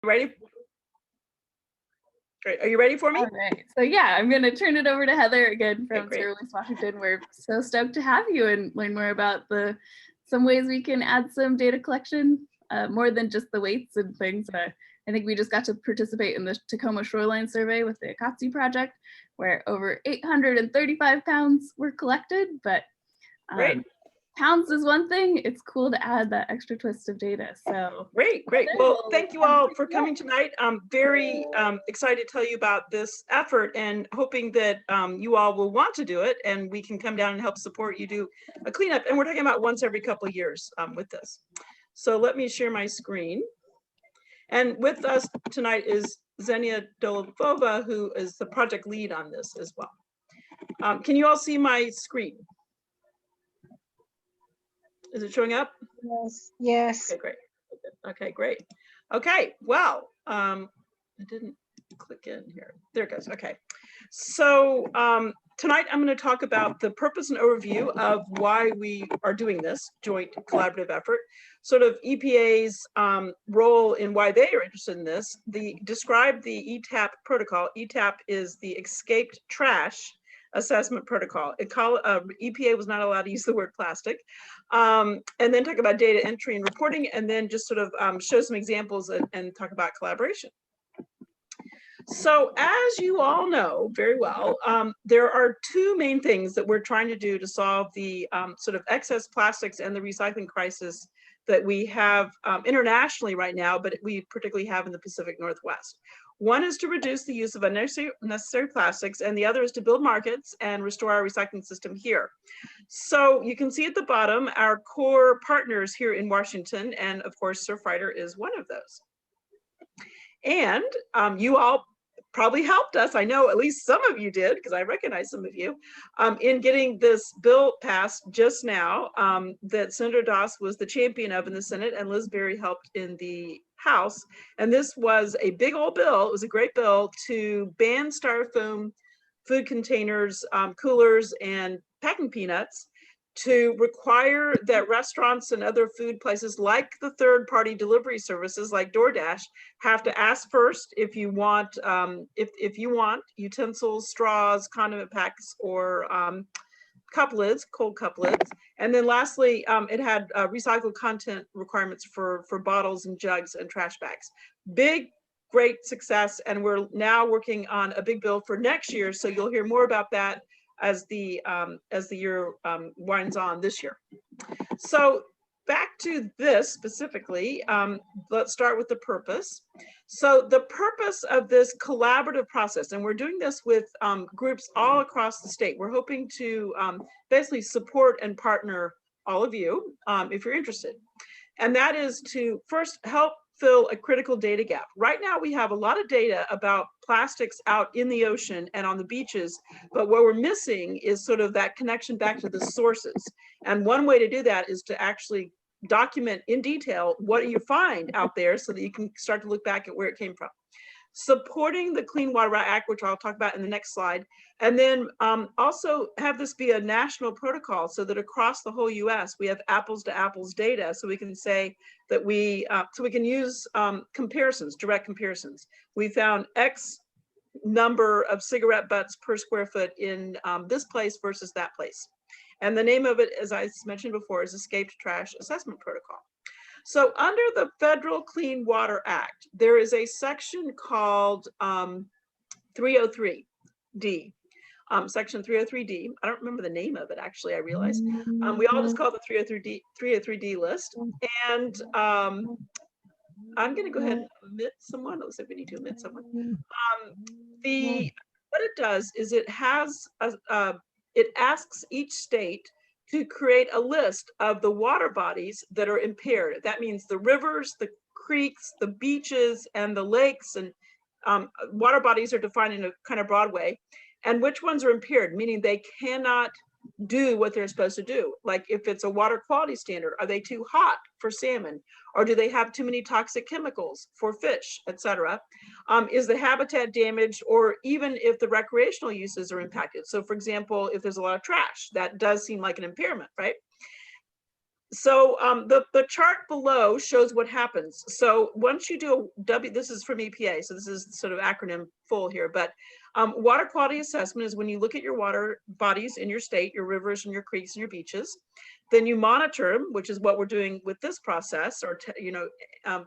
Ready? Great. Are you ready for me? All right. So yeah, I'm going to turn it over to Heather again from Okay, Waste Washington. We're so stoked to have you and learn more about some ways we can add some data collection, more than just the weights and things. I think we just got to participate in the Tacoma Shoreline Survey with the Akatsi project, where over 835 pounds were collected. But pounds is one thing. It's cool to add that extra twist of data. So great. Well, thank you all for coming tonight. I'm very excited to tell you about this effort and hoping that you all will want to do it and we can come down and help support you do a cleanup. And we're talking about once every couple of years with this. So let me share my screen. And with us tonight is Xenia Dolovova, who is the project lead on this as well. Can you all see my screen? Is it showing up? Yes. Okay, great. Okay, well, I didn't click in here. There it goes. Okay. So tonight I'm going to talk about the purpose and overview of why we are doing this joint collaborative effort, sort of EPA's role in why they are interested in this, describe the ETAP protocol. ETAP is the escaped trash assessment protocol. EPA was not allowed to use the word plastic. And then talk about data entry and reporting, and then just sort of show some examples and talk about collaboration. So as you all know very well, there are two main things that we're trying to do to solve the sort of excess plastics and the recycling crisis that we have internationally right now, but we particularly have in the Pacific Northwest. One is to reduce the use of unnecessary plastics, and the other is to build markets and restore our recycling system here. So you can see at the bottom our core partners here in Washington, and of course Surfrider is one of those. And you all probably helped us, I know at least some of you did, because I recognize some of you, in getting this bill passed just now that Senator Doss was the champion of in the Senate, and Liz Berry helped in the House. And this was a big old bill. It was a great bill to ban styrofoam food containers, coolers, and packing peanuts, to require that restaurants and other food places like the third-party delivery services like DoorDash have to ask first if you want if you want utensils, straws, condiment packs, or cup lids, cold cup lids. And then lastly, it had recycled content requirements for bottles and jugs and trash bags. Big, great success, and we're now working on a big bill for next year, so you'll hear more about that as the year winds on this year. So back to this specifically, let's start with the purpose. So the purpose of this collaborative process, and we're doing this with groups all across the state. We're hoping to basically support and partner all of you if you're interested. And that is to first help fill a critical data gap. Right now, we have a lot of data about plastics out in the ocean and on the beaches, but what we're missing is sort of that connection back to the sources. And one way to do that is to actually document in detail what you find out there so that you can start to look back at where it came from. Supporting the Clean Water Act, which I'll talk about in the next slide, and then also have this be a national protocol so that across the whole US we have apples to apples data, so we can say that we can use comparisons, direct comparisons. We found X number of cigarette butts per square foot in this place versus that place. And the name of it, as I mentioned before, is Escaped Trash Assessment Protocol. So under the Federal Clean Water Act, there is a section called 303D. Section 303D. I don't remember the name of it, actually, I realize. We all just call it the 303D list. And I'm going to go ahead and omit someone. Let's see if we need to omit someone. What it does is it has it asks each state to create a list of the water bodies that are impaired. That means the rivers, the creeks, the beaches, and the lakes, and water bodies are defined in a kind of broad way, and which ones are impaired, meaning they cannot do what they're supposed to do. Like if it's a water quality standard, are they too hot for salmon? Or do they have too many toxic chemicals for fish, etc.? Is the habitat damaged, or even if the recreational uses are impacted? So for example, if there's a lot of trash, that does seem like an impairment, right? So the chart below shows what happens. So once you do a W, this is from EPA, so this is sort of acronym full here, but water quality assessment is when you look at your water bodies in your state, your rivers and your creeks and your beaches, then you monitor them, which is what we're doing with this process, or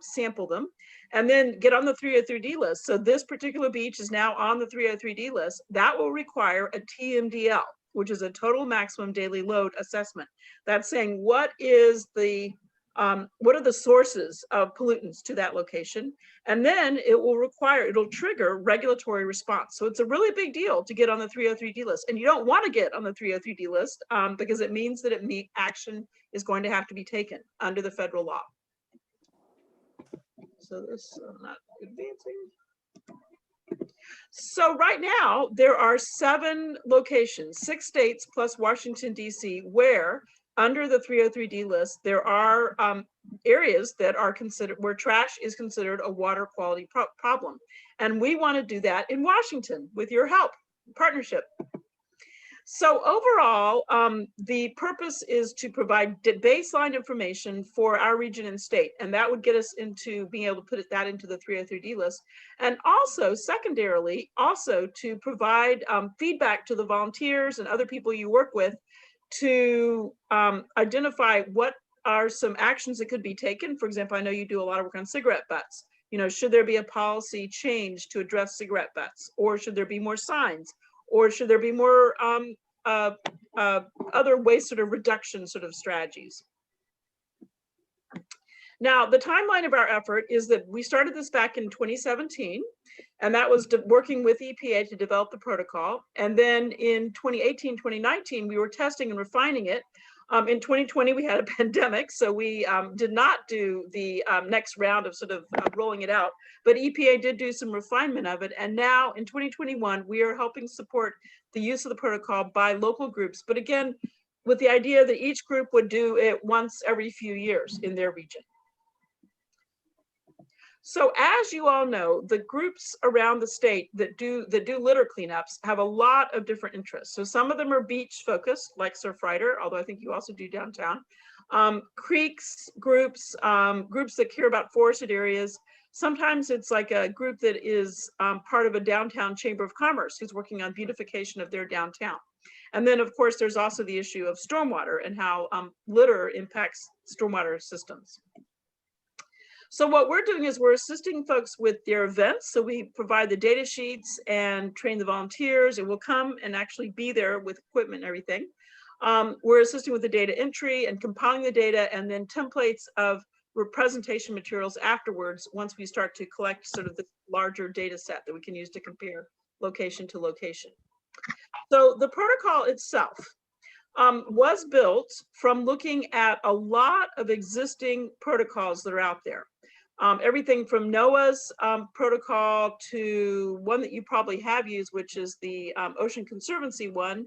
sample them, and then get on the 303D list. So this particular beach is now on the 303D list. That will require a TMDL, which is a total maximum daily load assessment. That's saying what are the sources of pollutants to that location, and then it'll trigger regulatory response. So it's a really big deal to get on the 303D list, and you don't want to get on the 303D list because it means that action is going to have to be taken under the federal law. So this, I'm not advancing. So right now, there are 7 locations, 6 states plus Washington, D.C., where under the 303D list, there are areas that are considered, where trash is considered a water quality problem. And we want to do that in Washington with your help, partnership. So overall, the purpose is to provide baseline information for our region and state, and that would get us into being able to put that into the 303D list. And also, secondarily, also to provide feedback to the volunteers and other people you work with to identify what are some actions that could be taken. For example, I know you do a lot of work on cigarette butts. Should there be a policy change to address cigarette butts, or should there be more signs? Or should there be more other waste sort of reduction sort of strategies? Now, the timeline of our effort is that we started this back in 2017, and that was working with EPA to develop the protocol. And then in 2018, 2019, we were testing and refining it. In 2020, we had a pandemic, so we did not do the next round of sort of rolling it out, but EPA did do some refinement of it. And now in 2021, we are helping support the use of the protocol by local groups, but again, with the idea that each group would do it once every few years in their region. So as you all know, the groups around the state that do litter cleanups have a lot of different interests. So some of them are beach focused, like Surfrider, although I think you also do downtown. Creeks groups, groups that care about forested areas. Sometimes it's like a group that is part of a downtown chamber of commerce who's working on beautification of their downtown. And then of course, there's also the issue of stormwater and how litter impacts stormwater systems. So what we're doing is we're assisting folks with their events. So we provide the data sheets and train the volunteers, and we'll come and actually be there with equipment and everything. We're assisting with the data entry and compiling the data, and then templates of presentation materials afterwards once we start to collect sort of the larger data set that we can use to compare location to location. So the protocol itself was built from looking at a lot of existing protocols that are out there. Everything from NOAA's protocol to one that you probably have used, which is the Ocean Conservancy one,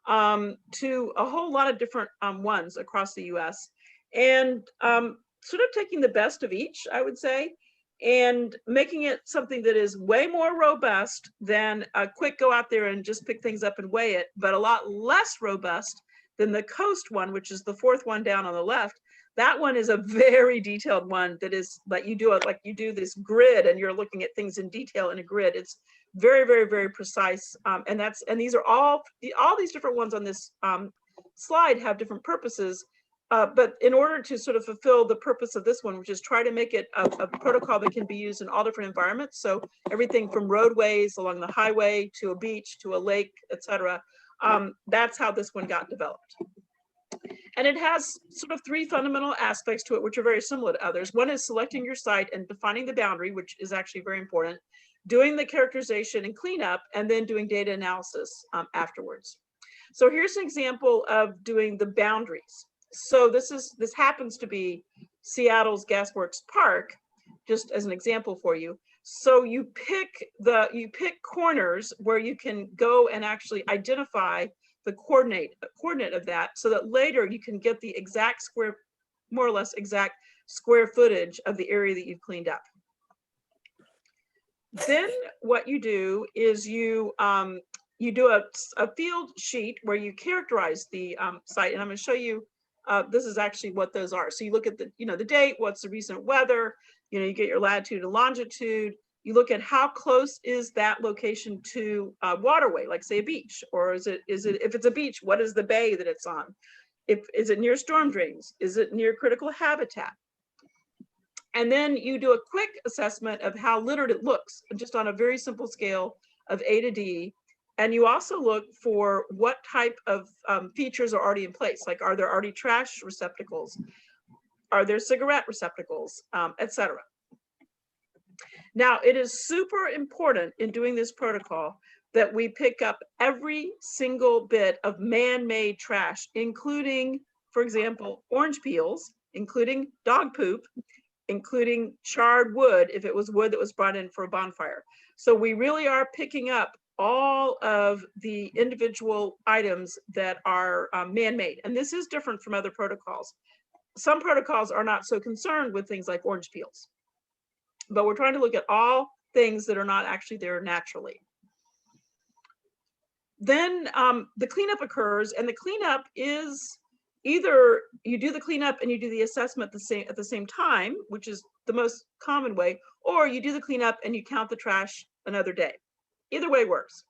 to a whole lot of different ones across the US. And sort of taking the best of each, I would say, and making it something that is way more robust than a quick go out there and just pick things up and weigh it, but a lot less robust than the coast one, which is the 4th one down on the left. That one is a very detailed one that is like you do this grid and you're looking at things in detail in a grid. It's very, very, very precise. And these are all these different ones on this slide have different purposes. But in order to sort of fulfill the purpose of this one, which is try to make it a protocol that can be used in all different environments. So everything from roadways along the highway to a beach to a lake, etc. That's how this one got developed. And it has sort of 3 fundamental aspects to it, which are very similar to others. One is selecting your site and defining the boundary, which is actually very important, doing the characterization and cleanup, and then doing data analysis afterwards. So here's an example of doing the boundaries. So this happens to be Seattle's Gasworks Park, just as an example for you. So you pick corners where you can go and actually identify the coordinate of that, so that later you can get the exact more or less exact square footage of the area that you've cleaned up. Then what you do is you do a field sheet where you characterize the site, and I'm going to show you this is actually what those are. So you look at the, the date, what's the recent weather, you get your latitude and longitude. You look at how close is that location to a waterway, like say a beach, or is it, if it's a beach, what is the bay that it's on? Is it near storm drains? Is it near critical habitat? And then you do a quick assessment of how littered it looks, just on a very simple scale of A to D. And you also look for what type of features are already in place. Like, are there already trash receptacles? Are there cigarette receptacles, etc. Now, it is super important in doing this protocol that we pick up every single bit of man-made trash, including, for example, orange peels, including dog poop, including charred wood, if it was wood that was brought in for a bonfire. So we really are picking up all of the individual items that are man-made. And this is different from other protocols. Some protocols are not so concerned with things like orange peels, but we're trying to look at all things that are not actually there naturally. Then the cleanup occurs, and the cleanup is either you do the cleanup and you do the assessment at the same time, which is the most common way, or you do the cleanup and you count the trash another day. Either way works.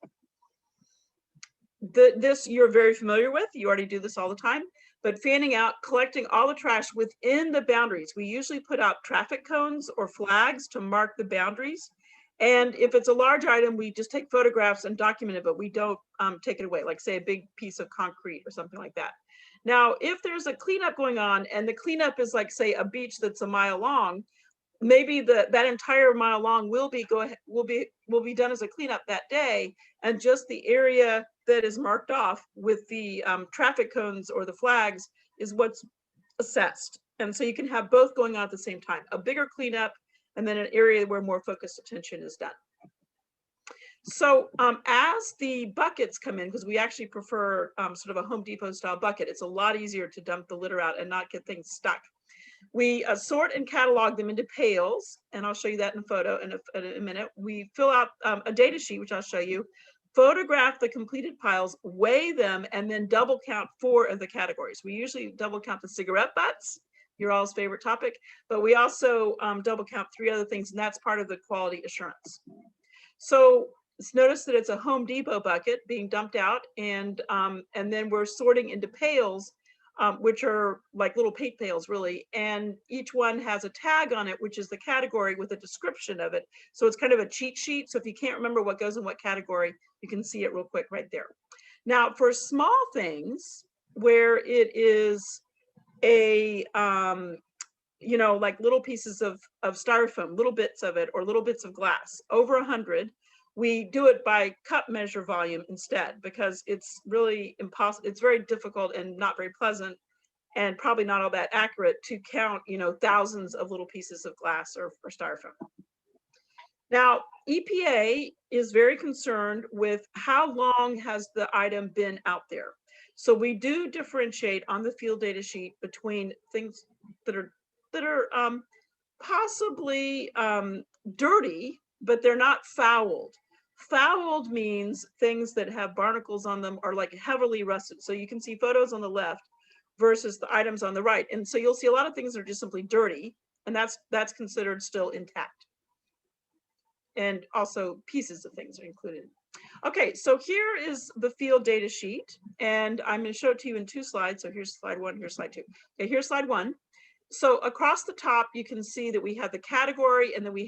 This you're very familiar with. You already do this all the time. But fanning out, collecting all the trash within the boundaries. We usually put out traffic cones or flags to mark the boundaries. And if it's a large item, we just take photographs and document it, but we don't take it away, like say a big piece of concrete or something like that. Now, if there's a cleanup going on and the cleanup is like, say, a beach that's a mile long, maybe that entire mile long will be done as a cleanup that day, and just the area that is marked off with the traffic cones or the flags is what's assessed. And so you can have both going on at the same time, a bigger cleanup and then an area where more focused attention is done. So as the buckets come in, because we actually prefer sort of a Home Depot style bucket, it's a lot easier to dump the litter out and not get things stuck. We sort and catalog them into pails, and I'll show you that in a photo in a minute. We fill out a data sheet, which I'll show you, photograph the completed piles, weigh them, and then double count 4 of the categories. We usually double count the cigarette butts, your all's favorite topic, but we also double count 3 other things, and that's part of the quality assurance. So notice that it's a Home Depot bucket being dumped out, and then we're sorting into pails, which are like little paint pails, really. And each one has a tag on it, which is the category with a description of it. So it's kind of a cheat sheet. So if you can't remember what goes in what category, you can see it real quick right there. Now, for small things where it is a, like little pieces of styrofoam, little bits of it, or little bits of glass, over 100, we do it by cup measure volume instead, because it's really impossible. It's very difficult and not very pleasant, and probably not all that accurate to count, thousands of little pieces of glass or styrofoam. Now, EPA is very concerned with how long has the item been out there. So we do differentiate on the field data sheet between things that are possibly dirty, but they're not fouled. Fouled means things that have barnacles on them are like heavily rusted. So you can see photos on the left versus the items on the right. And so you'll see a lot of things that are just simply dirty, and that's considered still intact. And also pieces of things are included. Okay, so here is the field data sheet, and I'm going to show it to you in 2 slides. So here's slide 1, here's slide 2. Okay, here's slide 1. So across the top, you can see that we have the category, and then we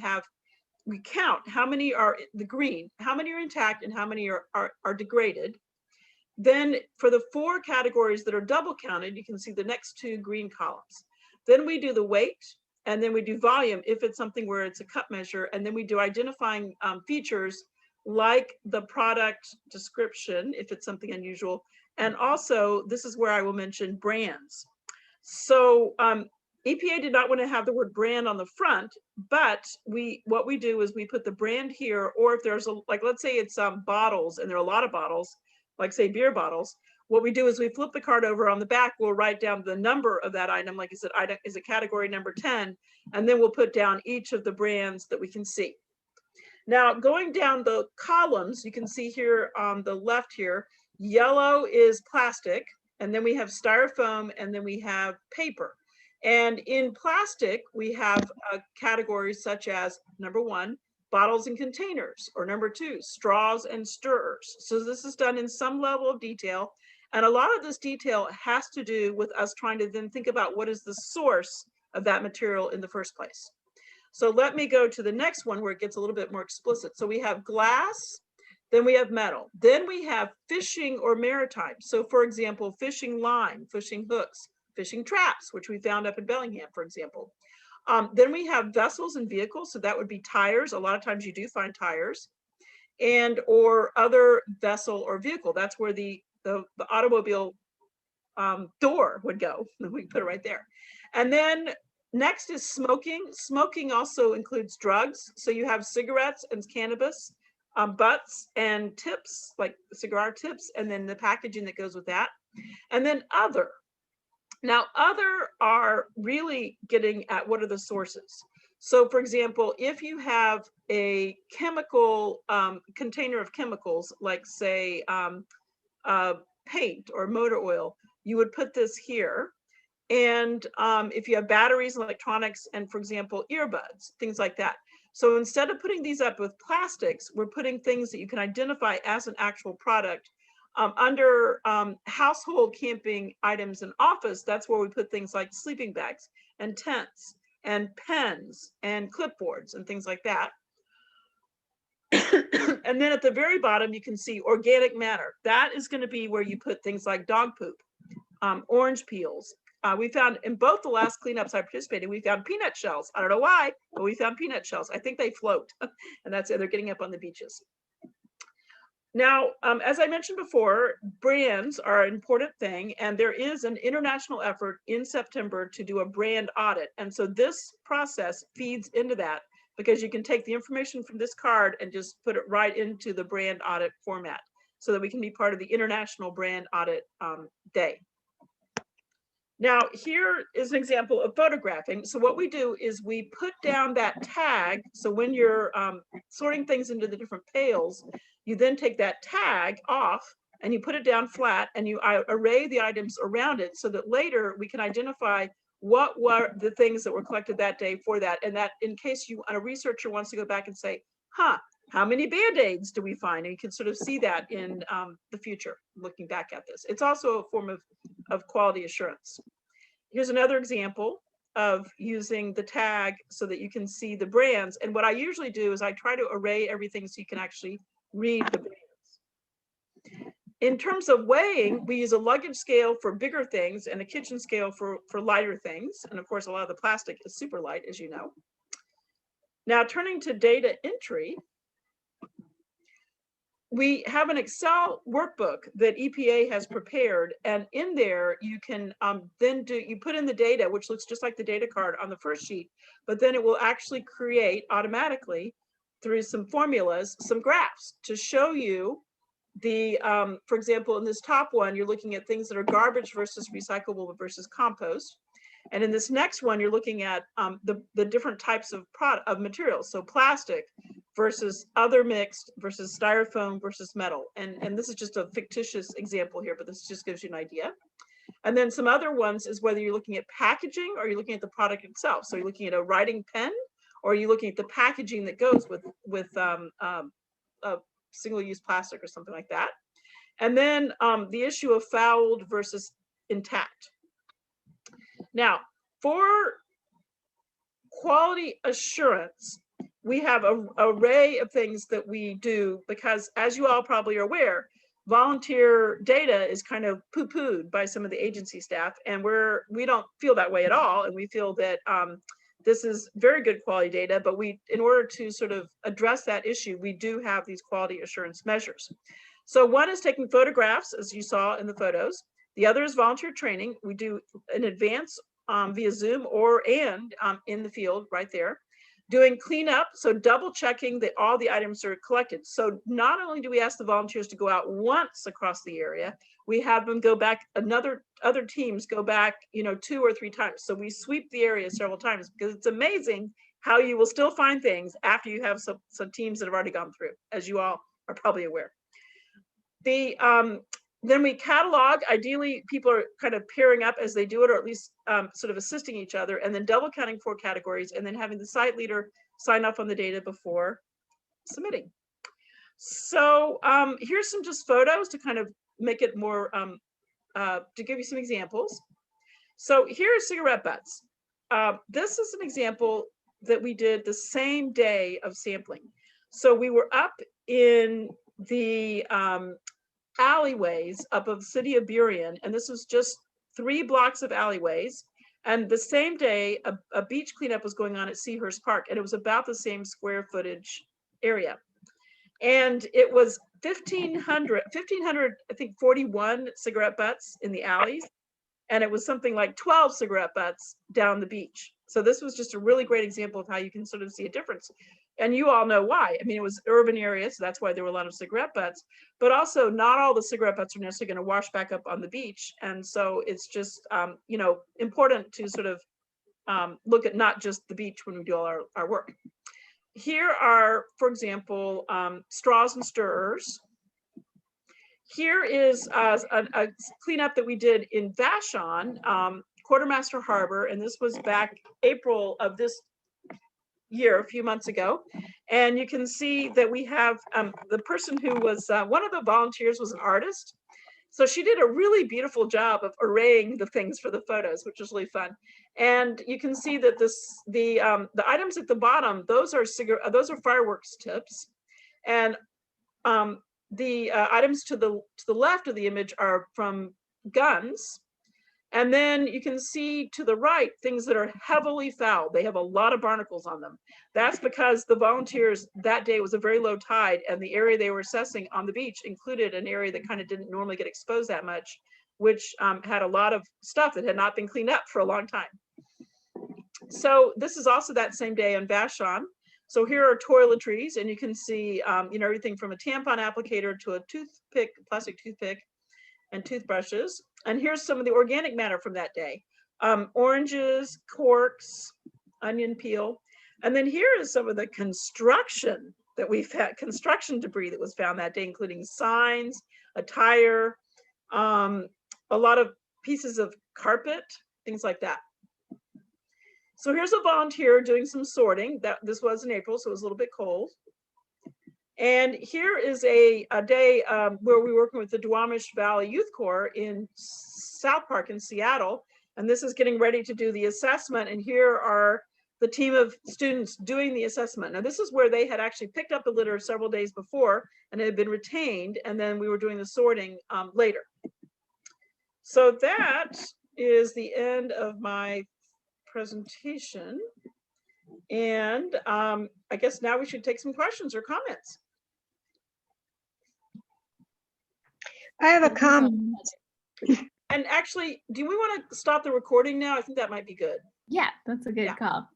count how many are the green, how many are intact, and how many are degraded. Then for the 4 categories that are double counted, you can see the next 2 green columns. Then we do the weight, and then we do volume if it's something where it's a cup measure, and then we do identifying features like the product description if it's something unusual. And also, this is where I will mention brands. So EPA did not want to have the word brand on the front, but what we do is we put the brand here, or if there's let's say it's bottles, and there are a lot of bottles, like say beer bottles, what we do is we flip the card over. On the back, we'll write down the number of that item, like I said, item is a category number 10, and then we'll put down each of the brands that we can see. Now, going down the columns, you can see here on the left here, yellow is plastic, and then we have styrofoam, and then we have paper. And in plastic, we have categories such as number 1, bottles and containers, or number 2, straws and stirrers. So this is done in some level of detail. And a lot of this detail has to do with us trying to then think about what is the source of that material in the first place. So let me go to the next one where it gets a little bit more explicit. So we have glass, then we have metal, then we have fishing or maritime. So for example, fishing line, fishing hooks, fishing traps, which we found up in Bellingham, for example. Then we have vessels and vehicles. So that would be tires. A lot of times you do find tires, and or other vessel or vehicle. That's where the automobile door would go. We put it right there. And then next is smoking. Smoking also includes drugs. So you have cigarettes and cannabis, butts and tips, like cigar tips, and then the packaging that goes with that. And then other. Now, other are really getting at what are the sources. So for example, if you have a chemical container of chemicals, like say paint or motor oil, you would put this here. And if you have batteries and electronics and, for example, earbuds, things like that. So instead of putting these up with plastics, we're putting things that you can identify as an actual product. Under household camping items and office, that's where we put things like sleeping bags and tents and pens and clipboards and things like that. And then at the very bottom, you can see organic matter. That is going to be where you put things like dog poop, orange peels. We found in both the last cleanups I participated in, we found peanut shells. I don't know why, but we found peanut shells. I think they float, and that's it. They're getting up on the beaches. Now, as I mentioned before, brands are an important thing, and there is an international effort in September to do a brand audit. And so this process feeds into that, because you can take the information from this card and just put it right into the brand audit format so that we can be part of the International Brand Audit Day. Now, here is an example of photographing. So what we do is we put down that tag. So when you're sorting things into the different pails, you then take that tag off and you put it down flat and you array the items around it so that later we can identify what were the things that were collected that day for that. And that in case a researcher wants to go back and say, how many Band-Aids do we find? And you can sort of see that in the future, looking back at this. It's also a form of quality assurance. Here's another example of using the tag so that you can see the brands. And what I usually do is I try to array everything so you can actually read the brands. In terms of weighing, we use a luggage scale for bigger things and a kitchen scale for lighter things. And of course, a lot of the plastic is super light, as you know. Now, turning to data entry, we have an Excel workbook that EPA has prepared, and in there you can you put in the data, which looks just like the data card on the first sheet, but then it will actually create automatically through some formulas, some graphs to show you the, for example, in this top one, you're looking at things that are garbage versus recyclable versus compost. And in this next one, you're looking at the different types of materials. So plastic versus other mixed versus styrofoam versus metal. And this is just a fictitious example here, but this just gives you an idea. And then some other ones is whether you're looking at packaging or you're looking at the product itself. So you're looking at a writing pen, or you're looking at the packaging that goes with single-use plastic or something like that. And then the issue of fouled versus intact. Now, for quality assurance, we have an array of things that we do because, as you all probably are aware, volunteer data is kind of poo-pooed by some of the agency staff, and we don't feel that way at all. And we feel that this is very good quality data, but in order to sort of address that issue, we do have these quality assurance measures. So one is taking photographs, as you saw in the photos. The other is volunteer training. We do in advance via Zoom and in the field right there. Doing cleanup, so double checking that all the items are collected. So not only do we ask the volunteers to go out once across the area, we have them go back, other teams go back, 2 or 3 times. So we sweep the area several times, because it's amazing how you will still find things after you have some teams that have already gone through, as you all are probably aware. The Then we catalog. Ideally, people are kind of pairing up as they do it, or at least sort of assisting each other, and then double counting 4 categories, and then having the site leader sign off on the data before submitting. So here's some just photos to kind of make it more, to give you some examples. So here are cigarette butts. This is an example that we did the same day of sampling. So we were up in the alleyways up of the city of Burien, and this was just 3 blocks of alleyways. And the same day, a beach cleanup was going on at Seahurst Park, and it was about the same square footage area. And it was 1,500, I think 41 cigarette butts in the alleys. And it was something like 12 cigarette butts down the beach. So this was just a really great example of how you can sort of see a difference. And you all know why. I mean, it was urban areas, so that's why there were a lot of cigarette butts, but also not all the cigarette butts are necessarily going to wash back up on the beach. And so it's just, you know, important to sort of look at not just the beach when we do all our work. Here are, for example, straws and stirrers. Here is a cleanup that we did in Vashon, Quartermaster Harbor, and this was back April of this year, a few months ago. And you can see that we have the person who was, one of the volunteers was an artist. So she did a really beautiful job of arraying the things for the photos, which was really fun. And you can see that the items at the bottom, those are fireworks tips, and the items to the left of the image are from guns. And then you can see to the right things that are heavily fouled. They have a lot of barnacles on them. That's because the volunteers, that day was a very low tide, and the area they were assessing on the beach included an area that kind of didn't normally get exposed that much, which had a lot of stuff that had not been cleaned up for a long time. So this is also that same day on Vashon. So here are toiletries, and you can see you know, everything from a tampon applicator to a toothpick, plastic toothpick, and toothbrushes. And here's some of the organic matter from that day. Oranges, corks, onion peel. And then here is some of the construction that we've had, construction debris that was found that day, including signs, a tire, a lot of pieces of carpet, things like that. So here's a volunteer doing some sorting. This was in April, so it was a little bit cold. And here is a day where we were working with the Duwamish Valley Youth Corps in South Park in Seattle. And this is getting ready to do the assessment. And here are the team of students doing the assessment. Now this is where they had actually picked up the litter several days before and it had been retained. And then we were doing the sorting later. So that is the end of my presentation. And I guess now we should take some questions or comments. I have a comment. And actually, do we want to stop the recording now? I think that might be good. Yeah, that's a good call.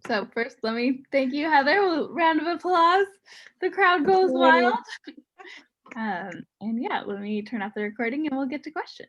So first, let me thank you, Heather. Round of applause. The crowd goes wild. And yeah, let me turn off the recording and we'll get to questions.